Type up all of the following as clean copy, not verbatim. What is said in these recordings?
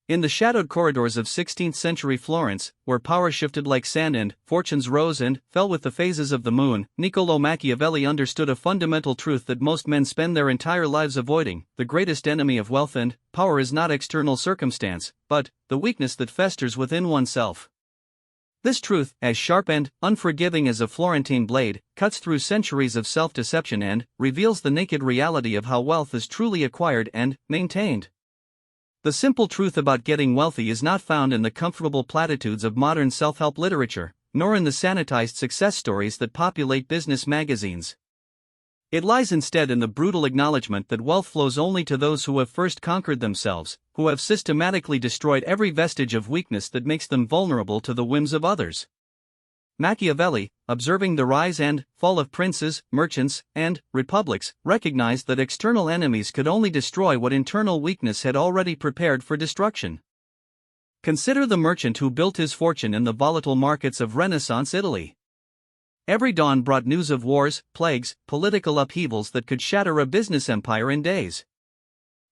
In the shadowed corridors of 16th-century Florence, where power shifted like sand and fortunes rose and fell with the phases of the moon, Niccolò Machiavelli understood a fundamental truth that most men spend their entire lives avoiding: the greatest enemy of wealth and power is not external circumstance, but the weakness that festers within oneself. This truth, as sharp and unforgiving as a Florentine blade, cuts through centuries of self-deception and reveals the naked reality of how wealth is truly acquired and maintained. The simple truth about getting wealthy is not found in the comfortable platitudes of modern self-help literature, nor in the sanitized success stories that populate business magazines. It lies instead in the brutal acknowledgement that wealth flows only to those who have first conquered themselves, who have systematically destroyed every vestige of weakness that makes them vulnerable to the whims of others. Machiavelli, observing the rise and fall of princes, merchants, and republics, recognized that external enemies could only destroy what internal weakness had already prepared for destruction. Consider the merchant who built his fortune in the volatile markets of Renaissance Italy. Every dawn brought news of wars, plagues, political upheavals that could shatter a business empire in days.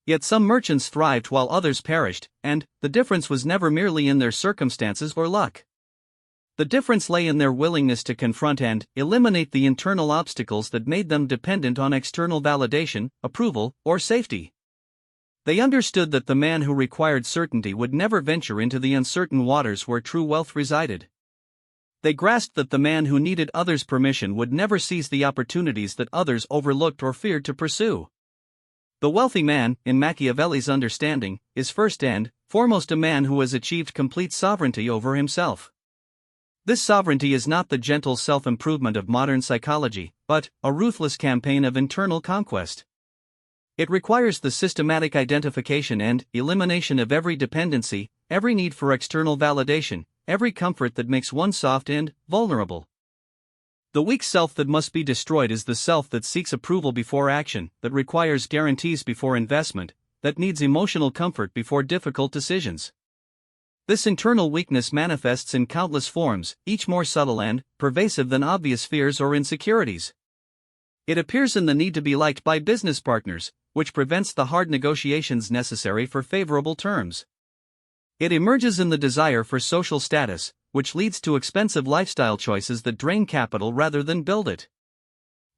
Yet some merchants thrived while others perished, and the difference was never merely in their circumstances or luck. The difference lay in their willingness to confront and eliminate the internal obstacles that made them dependent on external validation, approval, or safety. They understood that the man who required certainty would never venture into the uncertain waters where true wealth resided. They grasped that the man who needed others' permission would never seize the opportunities that others overlooked or feared to pursue. The wealthy man, in Machiavelli's understanding, is first and foremost a man who has achieved complete sovereignty over himself. This sovereignty is not the gentle self-improvement of modern psychology, but a ruthless campaign of internal conquest. It requires the systematic identification and elimination of every dependency, every need for external validation, every comfort that makes one soft and vulnerable. The weak self that must be destroyed is the self that seeks approval before action, that requires guarantees before investment, that needs emotional comfort before difficult decisions. This internal weakness manifests in countless forms, each more subtle and pervasive than obvious fears or insecurities. It appears in the need to be liked by business partners, which prevents the hard negotiations necessary for favorable terms. It emerges in the desire for social status, which leads to expensive lifestyle choices that drain capital rather than build it.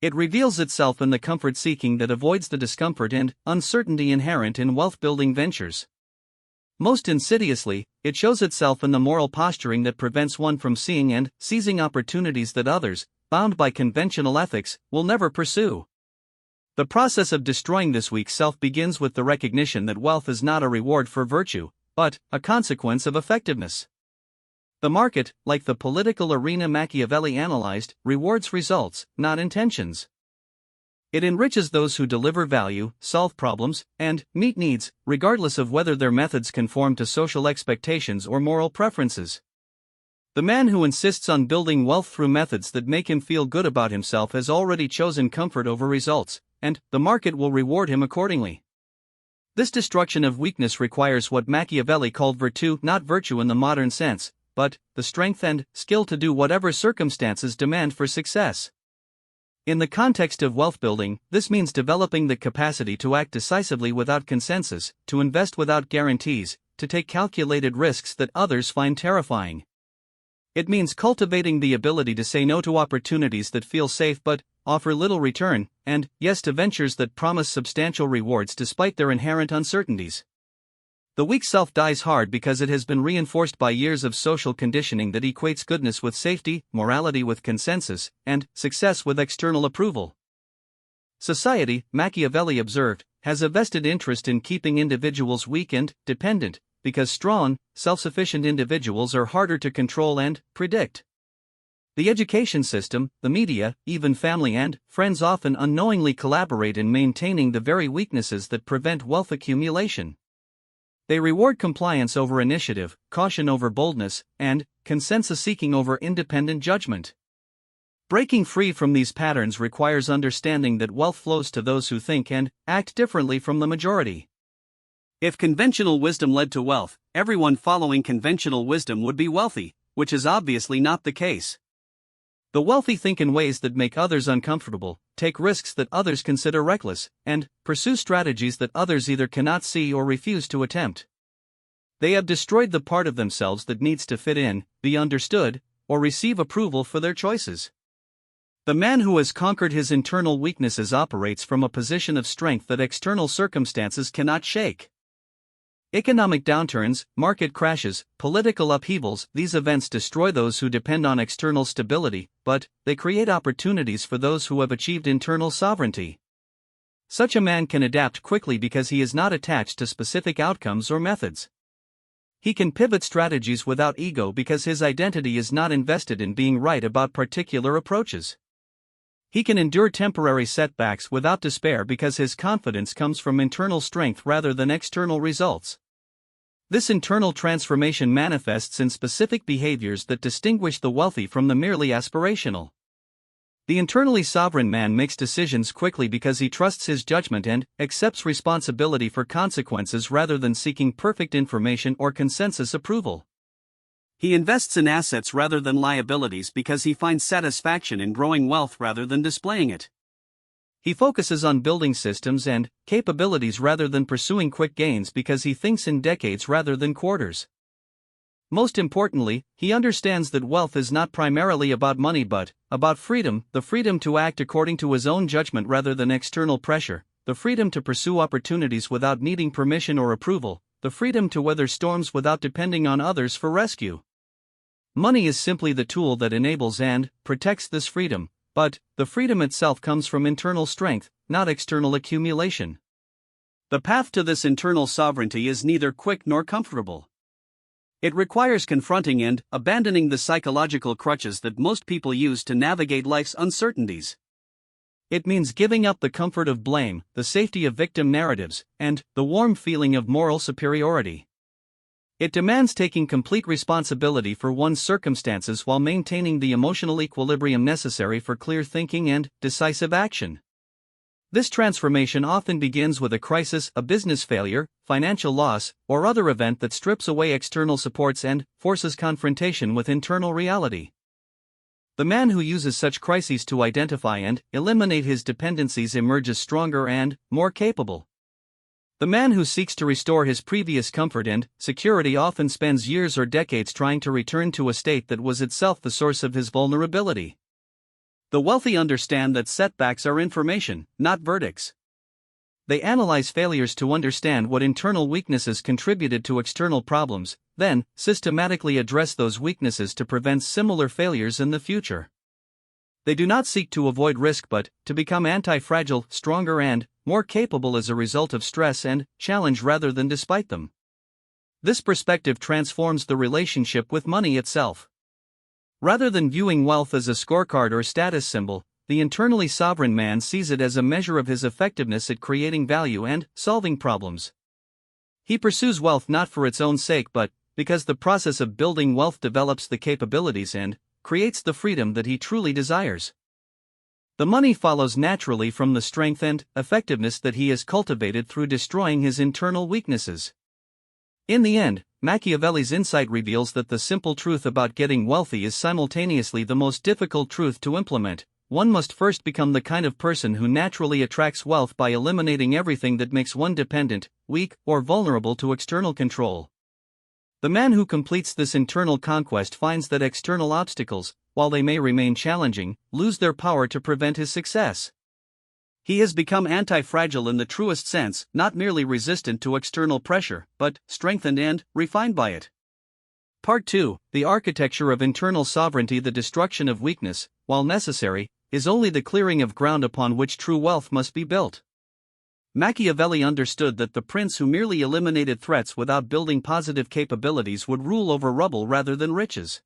It reveals itself in the comfort seeking that avoids the discomfort and uncertainty inherent in wealth-building ventures. Most insidiously, it shows itself in the moral posturing that prevents one from seeing and seizing opportunities that others, bound by conventional ethics, will never pursue. The process of destroying this weak self begins with the recognition that wealth is not a reward for virtue, but a consequence of effectiveness. The market, like the political arena Machiavelli analyzed, rewards results, not intentions. It enriches those who deliver value, solve problems, and meet needs, regardless of whether their methods conform to social expectations or moral preferences. The man who insists on building wealth through methods that make him feel good about himself has already chosen comfort over results, and the market will reward him accordingly. This destruction of weakness requires what Machiavelli called virtue, not virtue in the modern sense, but the strength and skill to do whatever circumstances demand for success. In the context of wealth building, this means developing the capacity to act decisively without consensus, to invest without guarantees, to take calculated risks that others find terrifying. It means cultivating the ability to say no to opportunities that feel safe but offer little return, and yes to ventures that promise substantial rewards despite their inherent uncertainties. The weak self dies hard because it has been reinforced by years of social conditioning that equates goodness with safety, morality with consensus, and success with external approval. Society, Machiavelli observed, has a vested interest in keeping individuals weak and dependent, because strong, self-sufficient individuals are harder to control and predict. The education system, the media, even family and friends often unknowingly collaborate in maintaining the very weaknesses that prevent wealth accumulation. They reward compliance over initiative, caution over boldness, and consensus seeking over independent judgment. Breaking free from these patterns requires understanding that wealth flows to those who think and act differently from the majority. If conventional wisdom led to wealth, everyone following conventional wisdom would be wealthy, which is obviously not the case. The wealthy think in ways that make others uncomfortable, take risks that others consider reckless, and pursue strategies that others either cannot see or refuse to attempt. They have destroyed the part of themselves that needs to fit in, be understood, or receive approval for their choices. The man who has conquered his internal weaknesses operates from a position of strength that external circumstances cannot shake. Economic downturns, market crashes, political upheavals, these events destroy those who depend on external stability, but they create opportunities for those who have achieved internal sovereignty. Such a man can adapt quickly because he is not attached to specific outcomes or methods. He can pivot strategies without ego because his identity is not invested in being right about particular approaches. He can endure temporary setbacks without despair because his confidence comes from internal strength rather than external results. This internal transformation manifests in specific behaviors that distinguish the wealthy from the merely aspirational. The internally sovereign man makes decisions quickly because he trusts his judgment and accepts responsibility for consequences rather than seeking perfect information or consensus approval. He invests in assets rather than liabilities because he finds satisfaction in growing wealth rather than displaying it. He focuses on building systems and capabilities rather than pursuing quick gains because he thinks in decades rather than quarters. Most importantly, he understands that wealth is not primarily about money but about freedom, the freedom to act according to his own judgment rather than external pressure, the freedom to pursue opportunities without needing permission or approval, the freedom to weather storms without depending on others for rescue. Money is simply the tool that enables and protects this freedom, but the freedom itself comes from internal strength, not external accumulation. The path to this internal sovereignty is neither quick nor comfortable. It requires confronting and abandoning the psychological crutches that most people use to navigate life's uncertainties. It means giving up the comfort of blame, the safety of victim narratives, and the warm feeling of moral superiority. It demands taking complete responsibility for one's circumstances while maintaining the emotional equilibrium necessary for clear thinking and decisive action. This transformation often begins with a crisis, a business failure, financial loss, or other event that strips away external supports and forces confrontation with internal reality. The man who uses such crises to identify and eliminate his dependencies emerges stronger and more capable. The man who seeks to restore his previous comfort and security often spends years or decades trying to return to a state that was itself the source of his vulnerability. The wealthy understand that setbacks are information, not verdicts. They analyze failures to understand what internal weaknesses contributed to external problems, then systematically address those weaknesses to prevent similar failures in the future. They do not seek to avoid risk but to become anti-fragile, stronger and more capable as a result of stress and challenge rather than despite them. This perspective transforms the relationship with money itself. Rather than viewing wealth as a scorecard or status symbol, the internally sovereign man sees it as a measure of his effectiveness at creating value and solving problems. He pursues wealth not for its own sake but because the process of building wealth develops the capabilities and creates the freedom that he truly desires. The money follows naturally from the strength and effectiveness that he has cultivated through destroying his internal weaknesses. In the end, Machiavelli's insight reveals that the simple truth about getting wealthy is simultaneously the most difficult truth to implement. One must first become the kind of person who naturally attracts wealth by eliminating everything that makes one dependent, weak, or vulnerable to external control. The man who completes this internal conquest finds that external obstacles, while they may remain challenging, lose their power to prevent his success. He has become anti-fragile in the truest sense, not merely resistant to external pressure, but strengthened and refined by it. Part 2, The Architecture of Internal Sovereignty. The destruction of weakness, while necessary, is only the clearing of ground upon which true wealth must be built. Machiavelli understood that the prince who merely eliminated threats without building positive capabilities would rule over rubble rather than riches.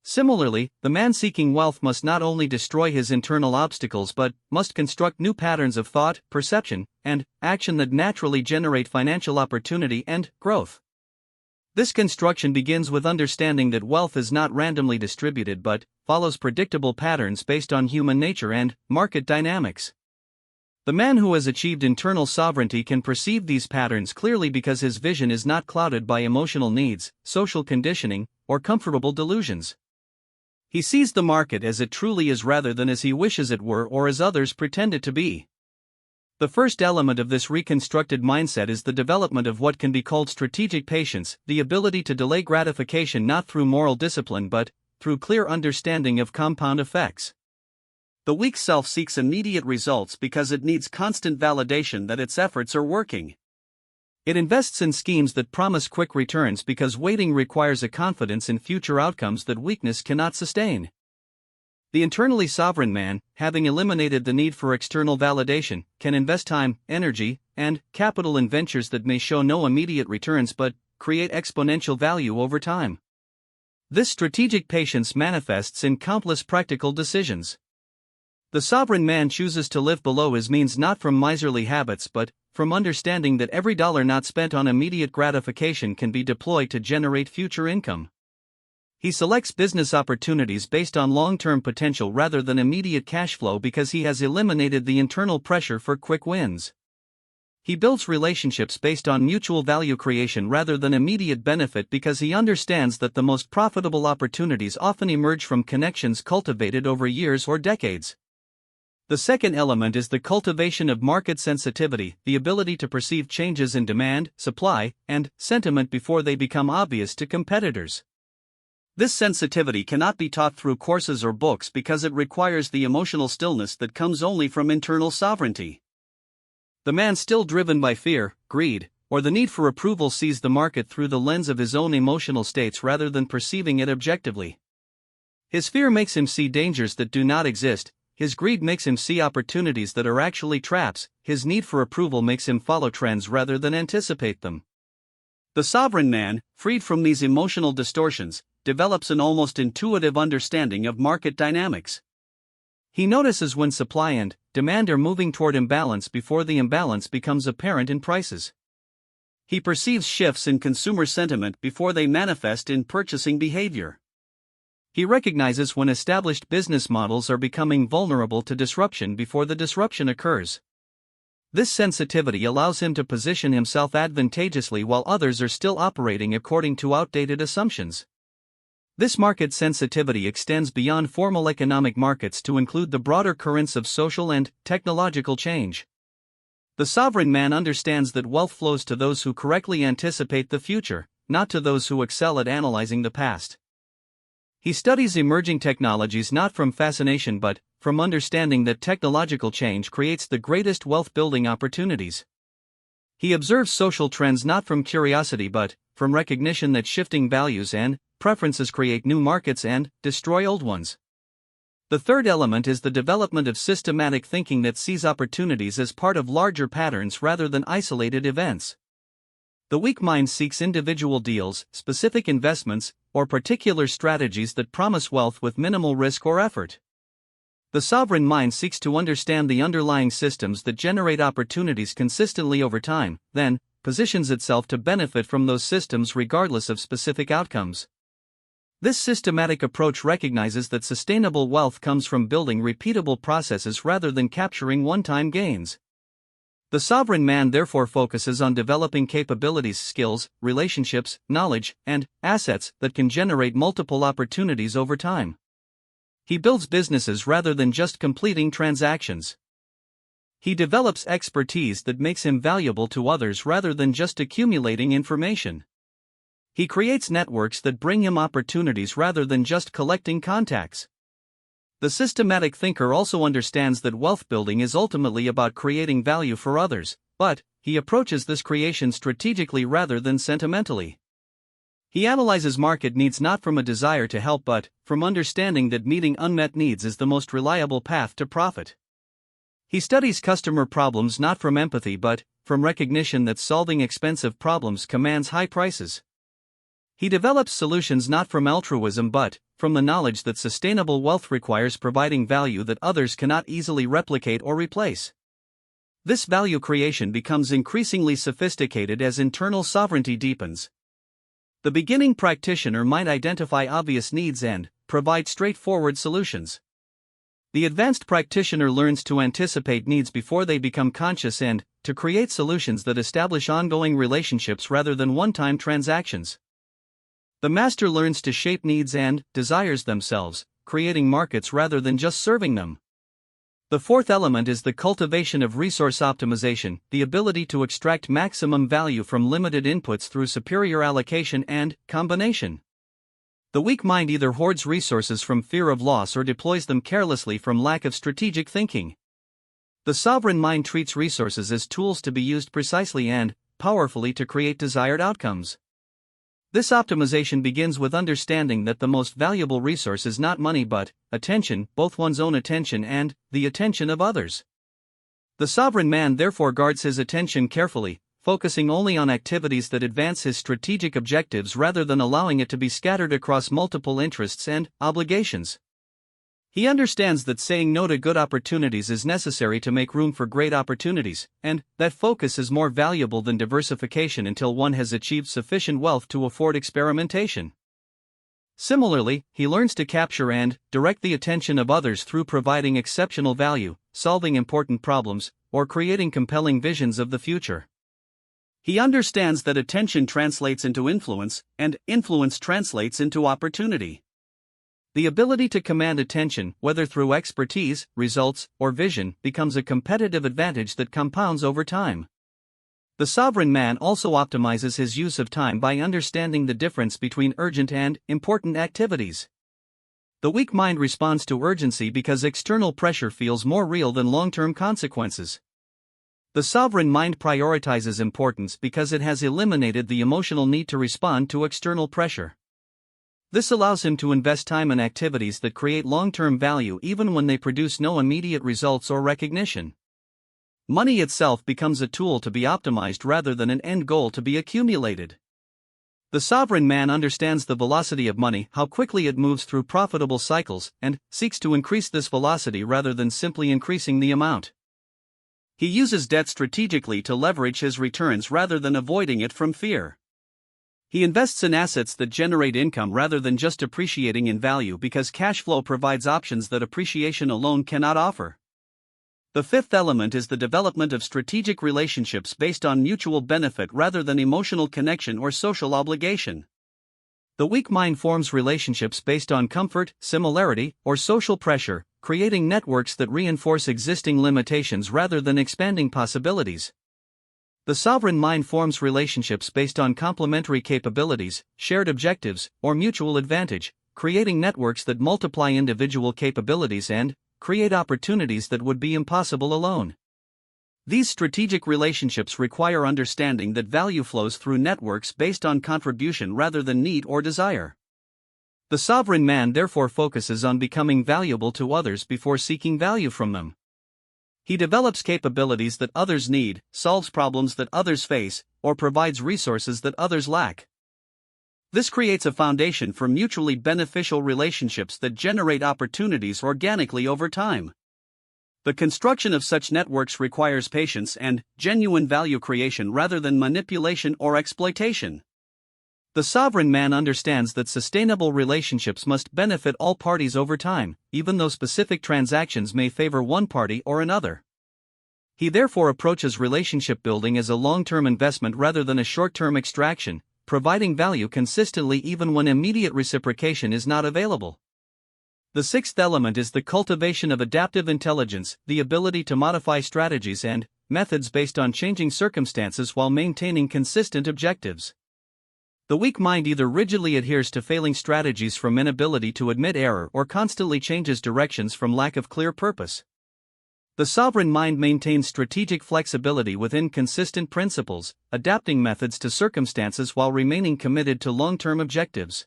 Similarly, the man seeking wealth must not only destroy his internal obstacles but must construct new patterns of thought, perception, and action that naturally generate financial opportunity and growth. This construction begins with understanding that wealth is not randomly distributed but follows predictable patterns based on human nature and market dynamics. The man who has achieved internal sovereignty can perceive these patterns clearly because his vision is not clouded by emotional needs, social conditioning, or comfortable delusions. He sees the market as it truly is rather than as he wishes it were or as others pretend it to be. The first element of this reconstructed mindset is the development of what can be called strategic patience, the ability to delay gratification not through moral discipline but through clear understanding of compound effects. The weak self seeks immediate results because it needs constant validation that its efforts are working. It invests in schemes that promise quick returns because waiting requires a confidence in future outcomes that weakness cannot sustain. The internally sovereign man, having eliminated the need for external validation, can invest time, energy, and capital in ventures that may show no immediate returns but create exponential value over time. This strategic patience manifests in countless practical decisions. The sovereign man chooses to live below his means not from miserly habits but from understanding that every dollar not spent on immediate gratification can be deployed to generate future income. He selects business opportunities based on long-term potential rather than immediate cash flow because he has eliminated the internal pressure for quick wins. He builds relationships based on mutual value creation rather than immediate benefit because he understands that the most profitable opportunities often emerge from connections cultivated over years or decades. The second element is the cultivation of market sensitivity, the ability to perceive changes in demand, supply, and sentiment before they become obvious to competitors. This sensitivity cannot be taught through courses or books because it requires the emotional stillness that comes only from internal sovereignty. The man still driven by fear, greed, or the need for approval sees the market through the lens of his own emotional states rather than perceiving it objectively. His fear makes him see dangers that do not exist, his greed makes him see opportunities that are actually traps, his need for approval makes him follow trends rather than anticipate them. The sovereign man, freed from these emotional distortions, develops an almost intuitive understanding of market dynamics. He notices when supply and demand are moving toward imbalance before the imbalance becomes apparent in prices. He perceives shifts in consumer sentiment before they manifest in purchasing behavior. He recognizes when established business models are becoming vulnerable to disruption before the disruption occurs. This sensitivity allows him to position himself advantageously while others are still operating according to outdated assumptions. This market sensitivity extends beyond formal economic markets to include the broader currents of social and technological change. The sovereign man understands that wealth flows to those who correctly anticipate the future, not to those who excel at analyzing the past. He studies emerging technologies not from fascination but from understanding that technological change creates the greatest wealth-building opportunities. He observes social trends not from curiosity but from recognition that shifting values and preferences create new markets and destroy old ones. The third element is the development of systematic thinking that sees opportunities as part of larger patterns rather than isolated events. The weak mind seeks individual deals, specific investments, or particular strategies that promise wealth with minimal risk or effort. The sovereign mind seeks to understand the underlying systems that generate opportunities consistently over time, then positions itself to benefit from those systems regardless of specific outcomes. This systematic approach recognizes that sustainable wealth comes from building repeatable processes rather than capturing one-time gains. The sovereign man therefore focuses on developing capabilities, skills, relationships, knowledge, and assets that can generate multiple opportunities over time. He builds businesses rather than just completing transactions. He develops expertise that makes him valuable to others rather than just accumulating information. He creates networks that bring him opportunities rather than just collecting contacts. The systematic thinker also understands that wealth building is ultimately about creating value for others, but he approaches this creation strategically rather than sentimentally. He analyzes market needs not from a desire to help but from understanding that meeting unmet needs is the most reliable path to profit. He studies customer problems not from empathy but from recognition that solving expensive problems commands high prices. He develops solutions not from altruism but from the knowledge that sustainable wealth requires providing value that others cannot easily replicate or replace. This value creation becomes increasingly sophisticated as internal sovereignty deepens. The beginning practitioner might identify obvious needs and provide straightforward solutions. The advanced practitioner learns to anticipate needs before they become conscious and to create solutions that establish ongoing relationships rather than one-time transactions. The master learns to shape needs and desires themselves, creating markets rather than just serving them. The fourth element is the cultivation of resource optimization, the ability to extract maximum value from limited inputs through superior allocation and combination. The weak mind either hoards resources from fear of loss or deploys them carelessly from lack of strategic thinking. The sovereign mind treats resources as tools to be used precisely and powerfully to create desired outcomes. This optimization begins with understanding that the most valuable resource is not money but attention, both one's own attention and the attention of others. The sovereign man therefore guards his attention carefully, focusing only on activities that advance his strategic objectives rather than allowing it to be scattered across multiple interests and obligations. He understands that saying no to good opportunities is necessary to make room for great opportunities, and that focus is more valuable than diversification until one has achieved sufficient wealth to afford experimentation. Similarly, he learns to capture and direct the attention of others through providing exceptional value, solving important problems, or creating compelling visions of the future. He understands that attention translates into influence, and influence translates into opportunity. The ability to command attention, whether through expertise, results, or vision, becomes a competitive advantage that compounds over time. The sovereign man also optimizes his use of time by understanding the difference between urgent and important activities. The weak mind responds to urgency because external pressure feels more real than long-term consequences. The sovereign mind prioritizes importance because it has eliminated the emotional need to respond to external pressure. This allows him to invest time in activities that create long-term value even when they produce no immediate results or recognition. Money itself becomes a tool to be optimized rather than an end goal to be accumulated. The sovereign man understands the velocity of money, how quickly it moves through profitable cycles, and seeks to increase this velocity rather than simply increasing the amount. He uses debt strategically to leverage his returns rather than avoiding it from fear. He invests in assets that generate income rather than just appreciating in value because cash flow provides options that appreciation alone cannot offer. The fifth element is the development of strategic relationships based on mutual benefit rather than emotional connection or social obligation. The weak mind forms relationships based on comfort, similarity, or social pressure, creating networks that reinforce existing limitations rather than expanding possibilities. The sovereign mind forms relationships based on complementary capabilities, shared objectives, or mutual advantage, creating networks that multiply individual capabilities and create opportunities that would be impossible alone. These strategic relationships require understanding that value flows through networks based on contribution rather than need or desire. The sovereign man therefore focuses on becoming valuable to others before seeking value from them. He develops capabilities that others need, solves problems that others face, or provides resources that others lack. This creates a foundation for mutually beneficial relationships that generate opportunities organically over time. The construction of such networks requires patience and genuine value creation rather than manipulation or exploitation. The sovereign man understands that sustainable relationships must benefit all parties over time, even though specific transactions may favor one party or another. He therefore approaches relationship building as a long-term investment rather than a short-term extraction, providing value consistently even when immediate reciprocation is not available. The sixth element is the cultivation of adaptive intelligence, the ability to modify strategies and methods based on changing circumstances while maintaining consistent objectives. The weak mind either rigidly adheres to failing strategies from inability to admit error or constantly changes directions from lack of clear purpose. The sovereign mind maintains strategic flexibility within consistent principles, adapting methods to circumstances while remaining committed to long-term objectives.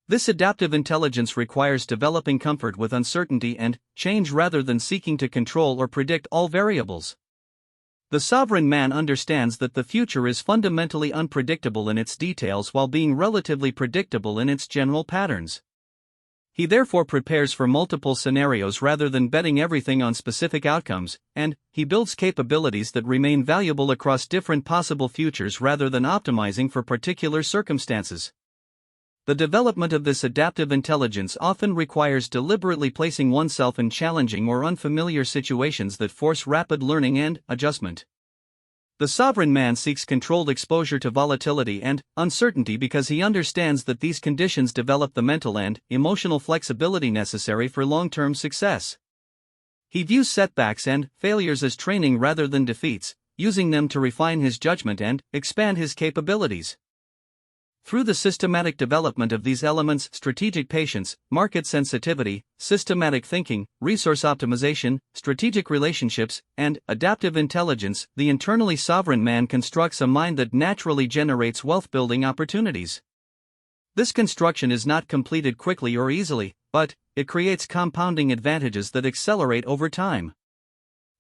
This adaptive intelligence requires developing comfort with uncertainty and change rather than seeking to control or predict all variables. The sovereign man understands that the future is fundamentally unpredictable in its details while being relatively predictable in its general patterns. He therefore prepares for multiple scenarios rather than betting everything on specific outcomes, and he builds capabilities that remain valuable across different possible futures rather than optimizing for particular circumstances. The development of this adaptive intelligence often requires deliberately placing oneself in challenging or unfamiliar situations that force rapid learning and adjustment. The sovereign man seeks controlled exposure to volatility and uncertainty because he understands that these conditions develop the mental and emotional flexibility necessary for long-term success. He views setbacks and failures as training rather than defeats, using them to refine his judgment and expand his capabilities. Through the systematic development of these elements, strategic patience, market sensitivity, systematic thinking, resource optimization, strategic relationships, and adaptive intelligence, the internally sovereign man constructs a mind that naturally generates wealth-building opportunities. This construction is not completed quickly or easily, but it creates compounding advantages that accelerate over time.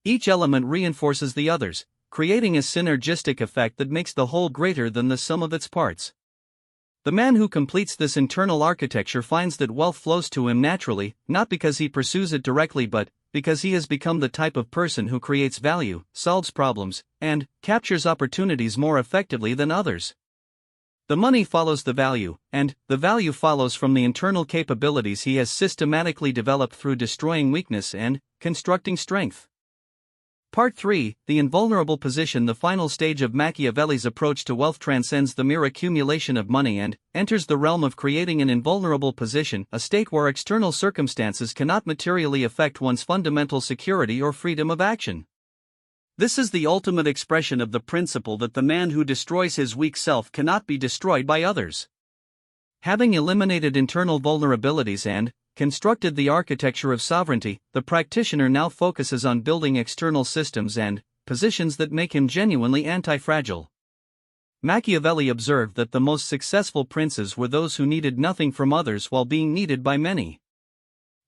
Each element reinforces the others, creating a synergistic effect that makes the whole greater than the sum of its parts. The man who completes this internal architecture finds that wealth flows to him naturally, not because he pursues it directly but because he has become the type of person who creates value, solves problems, and captures opportunities more effectively than others. The money follows the value, and the value follows from the internal capabilities he has systematically developed through destroying weakness and constructing strength. Part 3, the invulnerable position. The final stage of Machiavelli's approach to wealth transcends the mere accumulation of money and enters the realm of creating an invulnerable position, a state where external circumstances cannot materially affect one's fundamental security or freedom of action. This is the ultimate expression of the principle that the man who destroys his weak self cannot be destroyed by others. Having eliminated internal vulnerabilities and constructed the architecture of sovereignty, the practitioner now focuses on building external systems and positions that make him genuinely anti-fragile. Machiavelli observed that the most successful princes were those who needed nothing from others while being needed by many.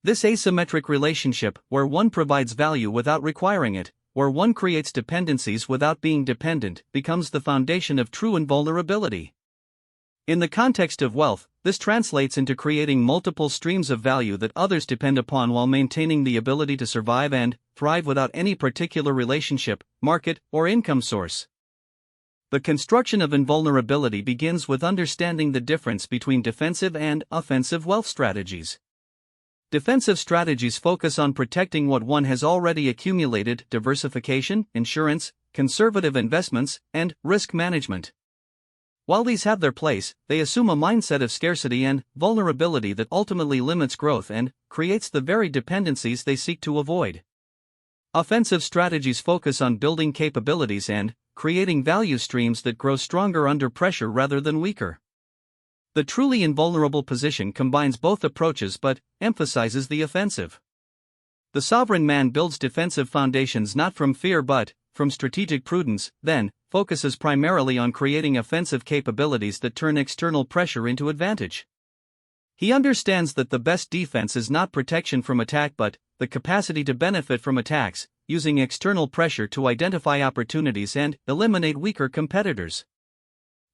This asymmetric relationship, where one provides value without requiring it, where one creates dependencies without being dependent, becomes the foundation of true invulnerability. In the context of wealth, this translates into creating multiple streams of value that others depend upon while maintaining the ability to survive and thrive without any particular relationship, market, or income source. The construction of invulnerability begins with understanding the difference between defensive and offensive wealth strategies. Defensive strategies focus on protecting what one has already accumulated: diversification, insurance, conservative investments, and risk management. While these have their place, they assume a mindset of scarcity and vulnerability that ultimately limits growth and creates the very dependencies they seek to avoid. Offensive strategies focus on building capabilities and creating value streams that grow stronger under pressure rather than weaker. The truly invulnerable position combines both approaches but emphasizes the offensive. The sovereign man builds defensive foundations not from fear but from strategic prudence, then focuses primarily on creating offensive capabilities that turn external pressure into advantage. He understands that the best defense is not protection from attack but the capacity to benefit from attacks, using external pressure to identify opportunities and eliminate weaker competitors.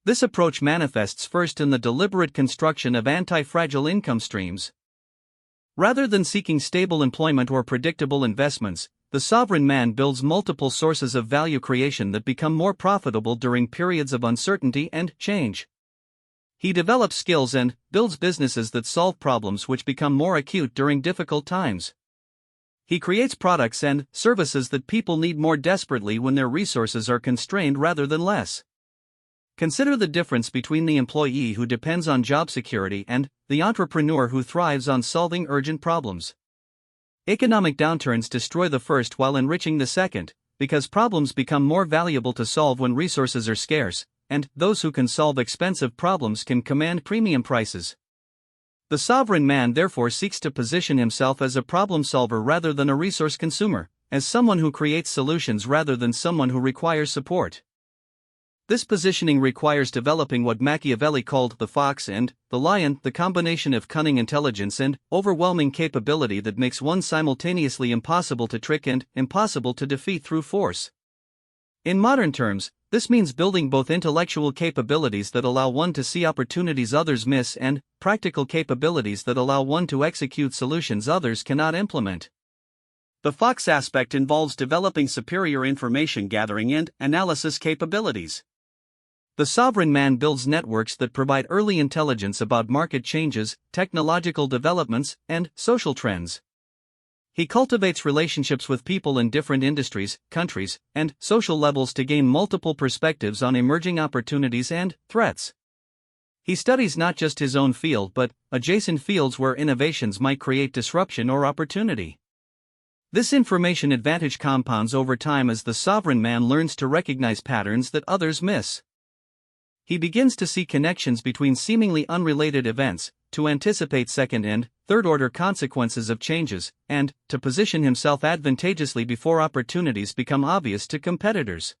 This approach manifests first in the deliberate construction of anti-fragile income streams. Rather than seeking stable employment or predictable investments, the sovereign man builds multiple sources of value creation that become more profitable during periods of uncertainty and change. He develops skills and builds businesses that solve problems which become more acute during difficult times. He creates products and services that people need more desperately when their resources are constrained rather than less. Consider the difference between the employee who depends on job security and the entrepreneur who thrives on solving urgent problems. Economic downturns destroy the first while enriching the second, because problems become more valuable to solve when resources are scarce, and those who can solve expensive problems can command premium prices. The sovereign man therefore seeks to position himself as a problem solver rather than a resource consumer, as someone who creates solutions rather than someone who requires support. This positioning requires developing what Machiavelli called the fox and the lion, the combination of cunning intelligence and overwhelming capability that makes one simultaneously impossible to trick and impossible to defeat through force. In modern terms, this means building both intellectual capabilities that allow one to see opportunities others miss and practical capabilities that allow one to execute solutions others cannot implement. The fox aspect involves developing superior information gathering and analysis capabilities. The sovereign man builds networks that provide early intelligence about market changes, technological developments, and social trends. He cultivates relationships with people in different industries, countries, and social levels to gain multiple perspectives on emerging opportunities and threats. He studies not just his own field but adjacent fields where innovations might create disruption or opportunity. This information advantage compounds over time as the sovereign man learns to recognize patterns that others miss. He begins to see connections between seemingly unrelated events, to anticipate second and third-order consequences of changes, and to position himself advantageously before opportunities become obvious to competitors.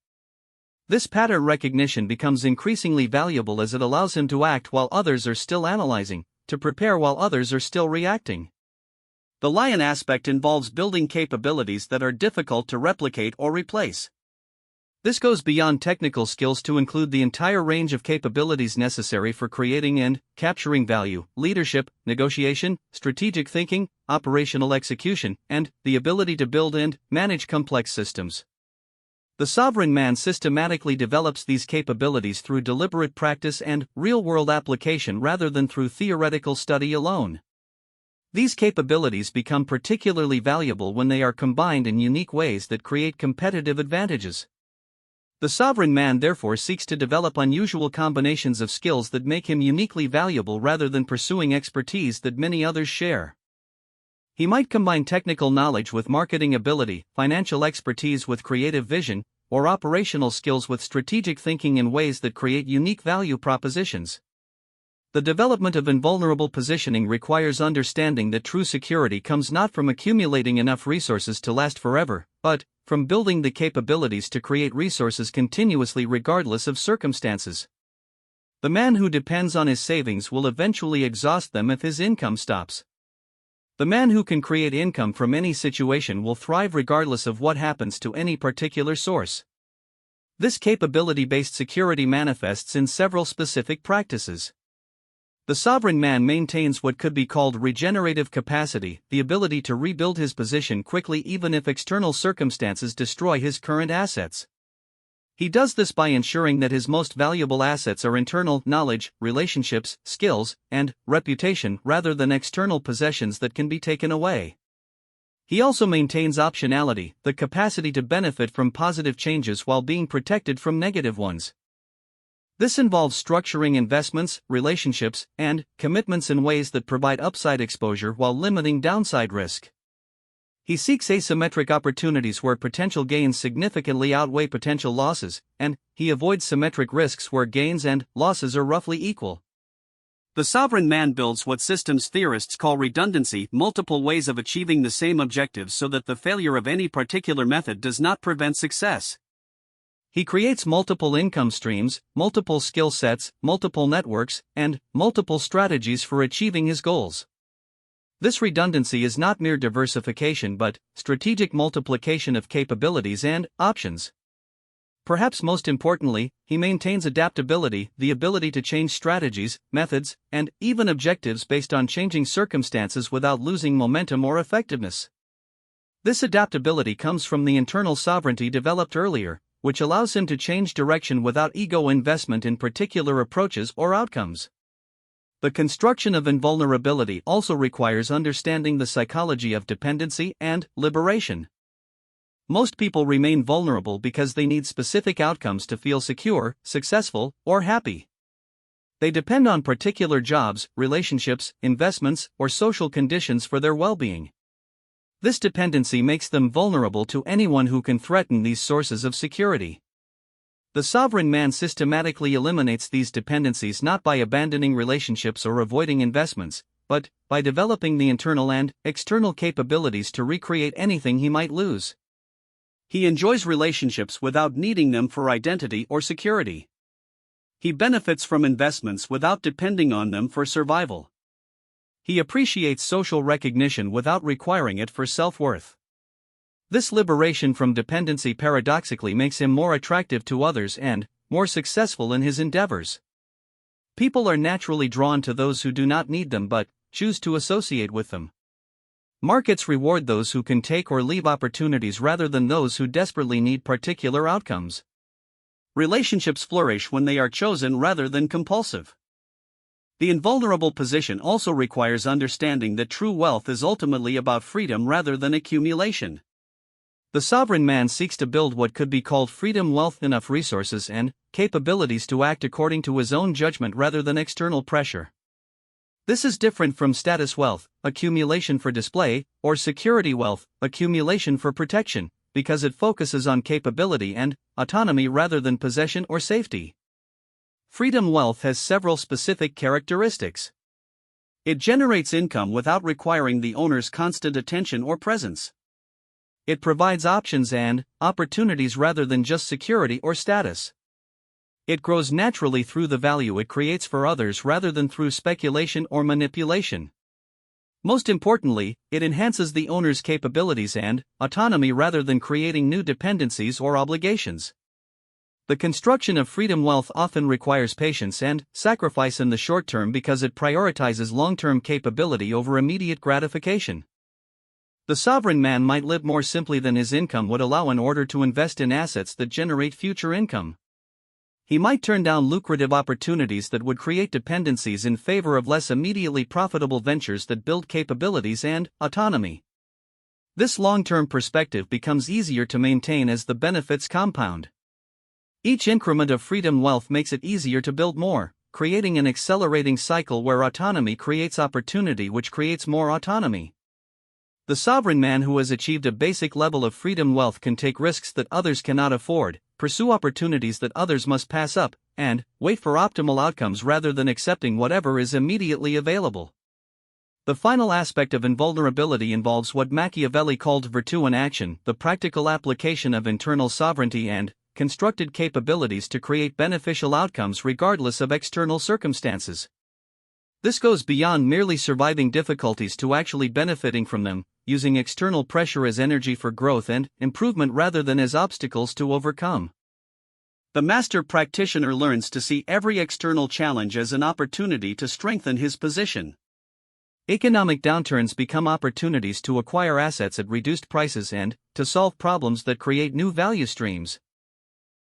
This pattern recognition becomes increasingly valuable as it allows him to act while others are still analyzing, to prepare while others are still reacting. The lion aspect involves building capabilities that are difficult to replicate or replace. This goes beyond technical skills to include the entire range of capabilities necessary for creating and capturing value: leadership, negotiation, strategic thinking, operational execution, and the ability to build and manage complex systems. The sovereign man systematically develops these capabilities through deliberate practice and real-world application rather than through theoretical study alone. These capabilities become particularly valuable when they are combined in unique ways that create competitive advantages. The sovereign man therefore seeks to develop unusual combinations of skills that make him uniquely valuable rather than pursuing expertise that many others share. He might combine technical knowledge with marketing ability, financial expertise with creative vision, or operational skills with strategic thinking in ways that create unique value propositions. The development of invulnerable positioning requires understanding that true security comes not from accumulating enough resources to last forever, but from building the capabilities to create resources continuously regardless of circumstances. The man who depends on his savings will eventually exhaust them if his income stops. The man who can create income from any situation will thrive regardless of what happens to any particular source. This capability-based security manifests in several specific practices. The sovereign man maintains what could be called regenerative capacity, the ability to rebuild his position quickly even if external circumstances destroy his current assets. He does this by ensuring that his most valuable assets are internal knowledge, relationships, skills, and reputation rather than external possessions that can be taken away. He also maintains optionality, the capacity to benefit from positive changes while being protected from negative ones. This involves structuring investments, relationships, and commitments in ways that provide upside exposure while limiting downside risk. He seeks asymmetric opportunities where potential gains significantly outweigh potential losses, and he avoids symmetric risks where gains and losses are roughly equal. The sovereign man builds what systems theorists call redundancy, multiple ways of achieving the same objectives so that the failure of any particular method does not prevent success. He creates multiple income streams, multiple skill sets, multiple networks, and multiple strategies for achieving his goals. This redundancy is not mere diversification but strategic multiplication of capabilities and options. Perhaps most importantly, he maintains adaptability, the ability to change strategies, methods, and even objectives based on changing circumstances without losing momentum or effectiveness. This adaptability comes from the internal sovereignty developed earlier, which allows him to change direction without ego investment in particular approaches or outcomes. The construction of invulnerability also requires understanding the psychology of dependency and liberation. Most people remain vulnerable because they need specific outcomes to feel secure, successful, or happy. They depend on particular jobs, relationships, investments, or social conditions for their well-being. This dependency makes them vulnerable to anyone who can threaten these sources of security. The sovereign man systematically eliminates these dependencies not by abandoning relationships or avoiding investments, but by developing the internal and external capabilities to recreate anything he might lose. He enjoys relationships without needing them for identity or security. He benefits from investments without depending on them for survival. He appreciates social recognition without requiring it for self-worth. This liberation from dependency paradoxically makes him more attractive to others and more successful in his endeavors. People are naturally drawn to those who do not need them but choose to associate with them. Markets reward those who can take or leave opportunities rather than those who desperately need particular outcomes. Relationships flourish when they are chosen rather than compulsive. The invulnerable position also requires understanding that true wealth is ultimately about freedom rather than accumulation. The sovereign man seeks to build what could be called freedom, wealth, enough resources and capabilities to act according to his own judgment rather than external pressure. This is different from status wealth, accumulation for display, or security wealth, accumulation for protection, because it focuses on capability and autonomy rather than possession or safety. Freedom wealth has several specific characteristics. It generates income without requiring the owner's constant attention or presence. It provides options and opportunities rather than just security or status. It grows naturally through the value it creates for others rather than through speculation or manipulation. Most importantly, it enhances the owner's capabilities and autonomy rather than creating new dependencies or obligations. The construction of freedom wealth often requires patience and sacrifice in the short term because it prioritizes long-term capability over immediate gratification. The sovereign man might live more simply than his income would allow in order to invest in assets that generate future income. He might turn down lucrative opportunities that would create dependencies in favor of less immediately profitable ventures that build capabilities and autonomy. This long-term perspective becomes easier to maintain as the benefits compound. Each increment of freedom wealth makes it easier to build more, creating an accelerating cycle where autonomy creates opportunity, which creates more autonomy. The sovereign man who has achieved a basic level of freedom wealth can take risks that others cannot afford, pursue opportunities that others must pass up, and wait for optimal outcomes rather than accepting whatever is immediately available. The final aspect of invulnerability involves what Machiavelli called virtù in action, the practical application of internal sovereignty and constructed capabilities to create beneficial outcomes regardless of external circumstances. This goes beyond merely surviving difficulties to actually benefiting from them, using external pressure as energy for growth and improvement rather than as obstacles to overcome. The master practitioner learns to see every external challenge as an opportunity to strengthen his position. Economic downturns become opportunities to acquire assets at reduced prices and to solve problems that create new value streams.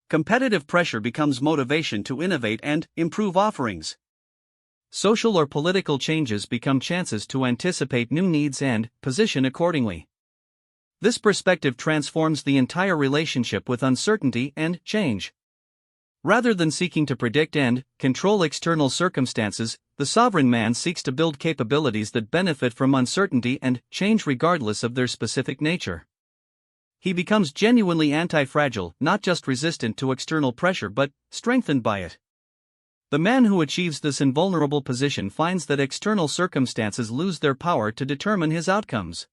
Competitive pressure becomes motivation to innovate and improve offerings. Social or political changes become chances to anticipate new needs and position accordingly. This perspective transforms the entire relationship with uncertainty and change. Rather than seeking to predict and control external circumstances, the sovereign man seeks to build capabilities that benefit from uncertainty and change regardless of their specific nature. He becomes genuinely anti-fragile, not just resistant to external pressure but strengthened by it. The man who achieves this invulnerable position finds that external circumstances lose their power to determine his outcomes.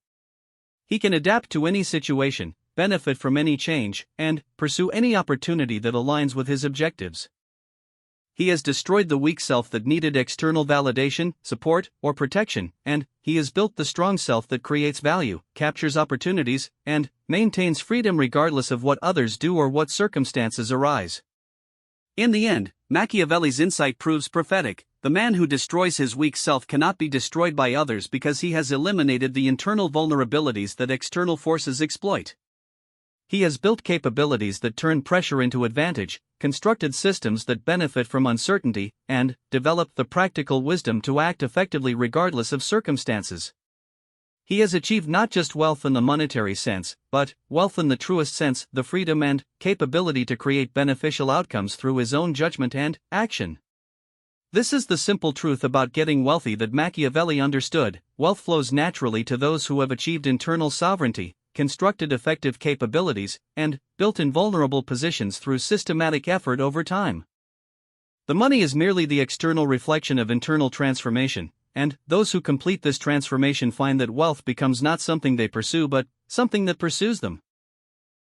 He can adapt to any situation, benefit from any change, and pursue any opportunity that aligns with his objectives. He has destroyed the weak self that needed external validation, support, or protection, and he has built the strong self that creates value, captures opportunities, and maintains freedom regardless of what others do or what circumstances arise. In the end, Machiavelli's insight proves prophetic. The man who destroys his weak self cannot be destroyed by others because he has eliminated the internal vulnerabilities that external forces exploit. He has built capabilities that turn pressure into advantage, constructed systems that benefit from uncertainty, and developed the practical wisdom to act effectively regardless of circumstances. He has achieved not just wealth in the monetary sense, but wealth in the truest sense, the freedom and capability to create beneficial outcomes through his own judgment and action. This is the simple truth about getting wealthy that Machiavelli understood: wealth flows naturally to those who have achieved internal sovereignty, constructed effective capabilities, and built invulnerable positions through systematic effort over time. The money is merely the external reflection of internal transformation, and those who complete this transformation find that wealth becomes not something they pursue but something that pursues them.